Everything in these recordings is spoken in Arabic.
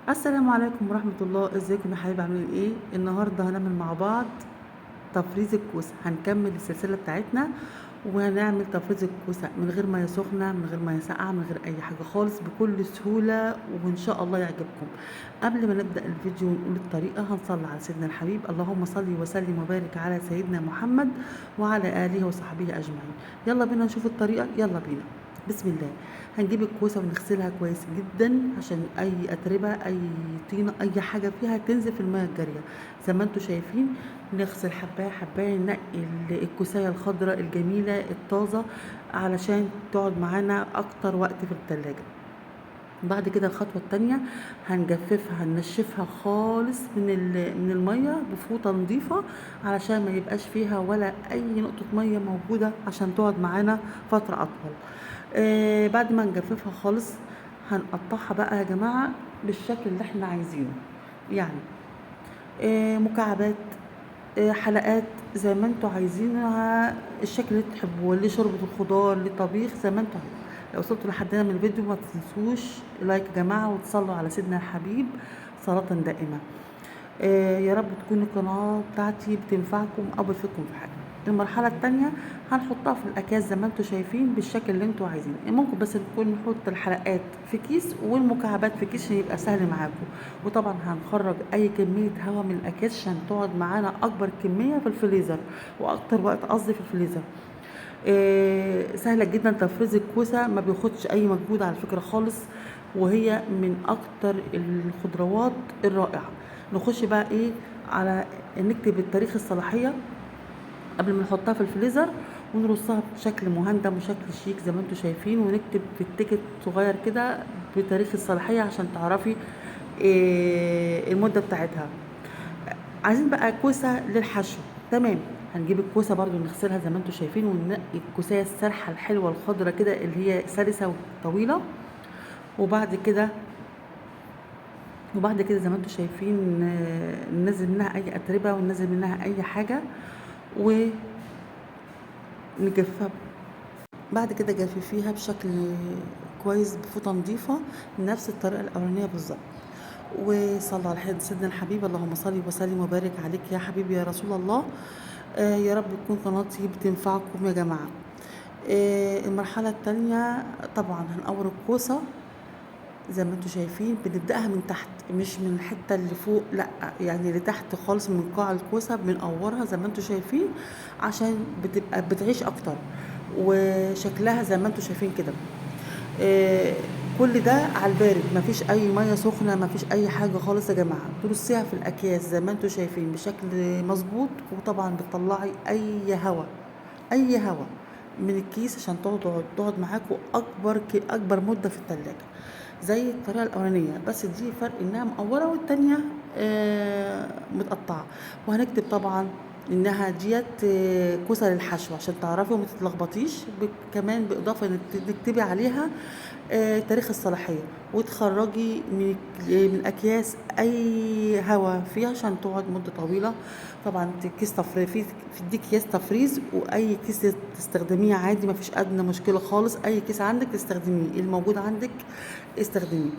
السلام عليكم ورحمة الله، ازيكم يا حبايبي عاملين ايه؟ النهارده هنعمل مع بعض تفريز الكوسة، هنكمل السلسلة بتاعتنا وهنعمل تفريز الكوسة من غير مية سخنة، من غير مية ساقعة، من غير أي حاجة خالص، بكل سهولة وإن شاء الله يعجبكم. قبل ما نبدأ الفيديو ونقول الطريقة هنصلي على سيدنا الحبيب، اللهم صل وسلم وبارك على سيدنا محمد وعلى آله وصحبه أجمعين. يلا بينا نشوف الطريقة، يلا بينا. بسم الله. هنجيب الكوسة ونغسلها كويس جدا عشان أي أتربة أي طينة أي حاجة فيها تنزل في المية الجارية زي ما انتوا شايفين. نغسل حباية حباية، ننقي الكوساية الخضراء الجميلة الطازة علشان تقعد معانا أكتر وقت في التلاجة. بعد كده الخطوة التانية هنجففها هننشفها خالص من المية بفوطة نظيفة علشان ما يبقاش فيها ولا أي نقطة مية موجودة عشان تقعد معانا فترة أطول. بعد ما نجففها خالص هنقطعها بقى يا جماعة بالشكل اللي احنا عايزينه، يعني مكعبات، حلقات، زي ما انتوا عايزينها، الشكل اللي تحبوه، لشوربة الخضار، لطبيخ، زي ما انتوا عايزين. لو وصلتوا لحد هنا من الفيديو ما تنسوش لايك يا جماعة وتصلوا على سيدنا الحبيب صلاة دائمة. يا رب تكون القناة بتاعتي بتنفعكم أو بتفيدكم في حاجة. المرحلة التانية هنحطها في الأكياس زي ما انتوا شايفين بالشكل اللي انتوا عايزينه، ممكن بس نكون نحط الحلقات في كيس والمكعبات في كيس عشان يبقى سهل معاكم. وطبعا هنخرج أي كمية هواء من الأكياس عشان تقعد معانا أكبر كمية في الفريزر وأكتر وقت قصدي في الفريزر. سهلة جدا تفريز الكوسة، ما بياخدش أي مجهود على فكرة خالص، وهي من أكتر الخضروات الرائعة. نخش بقى ايه على نكتب التاريخ الصلاحية قبل ما نحطها في الفريزر ونرصها بشكل مهندم وشكل شيك زي ما انتوا شايفين، ونكتب في التيكت صغير كده بتاريخ الصلاحية عشان تعرفي إيه المدة بتاعتها. عايزين بقى كوسة للحشو، تمام. هنجيب الكوسة برضو نغسلها زي ما انتوا شايفين وننقي الكوسية السرحة الحلوة الخضرة كده اللي هي سلسة وطويلة. وبعد كده زي ما انتوا شايفين ننزل منها اي اتربه وننزل منها اي حاجه ونجففها. بعد كده جففيها بشكل كويس بفوطه نظيفه نفس الطريقه الاولانيه بالظبط. وصلى على سيدنا الحبيب، اللهم صل وسلم وبارك عليك يا حبيبي يا رسول الله. يا رب تكون قناتي بتنفعكم يا جماعه. المرحله الثانيه طبعا هنقور الكوسه زي ما انتوا شايفين، بنبدأها من تحت مش من الحتة اللي فوق، لا يعني اللي تحت خالص من قاع الكوسة بنقورها زي ما انتوا شايفين عشان بتبقى بتعيش اكتر وشكلها زي ما انتوا شايفين كده. آه كل ده على البارد، مفيش اي ميه سخنه، مفيش اي حاجه خالص يا جماعه. ترصيها في الاكياس زي ما انتوا شايفين بشكل مظبوط، وطبعا بتطلعي اي هوا من الكيس عشان تقعد معاكم اكبر مده في التلاجة زي الطريقه الاولانيه، بس دي فرق انها مقوره والتانيه متقطعه. وهنكتب طبعا انها ديت كوسه للحشو عشان تعرفي وما تتلخبطيش. كمان باضافه انك تكتبي عليها تاريخ الصلاحيه وتخرجي من اكياس اي هوا فيها عشان تقعد مده طويله. طبعا كيس تفريز في دي اكياس تفريز، واي كيس تستخدميه عادي، ما فيش ادنى مشكله خالص. اي كيس عندك تستخدميه، الموجود عندك استخدميه.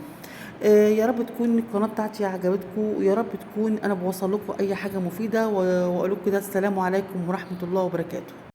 يا رب تكون القناه بتاعتي عجبتكم، ويا رب تكون انا بوصل لكم اي حاجه مفيده، واقول لكم كده السلام عليكم ورحمه الله وبركاته.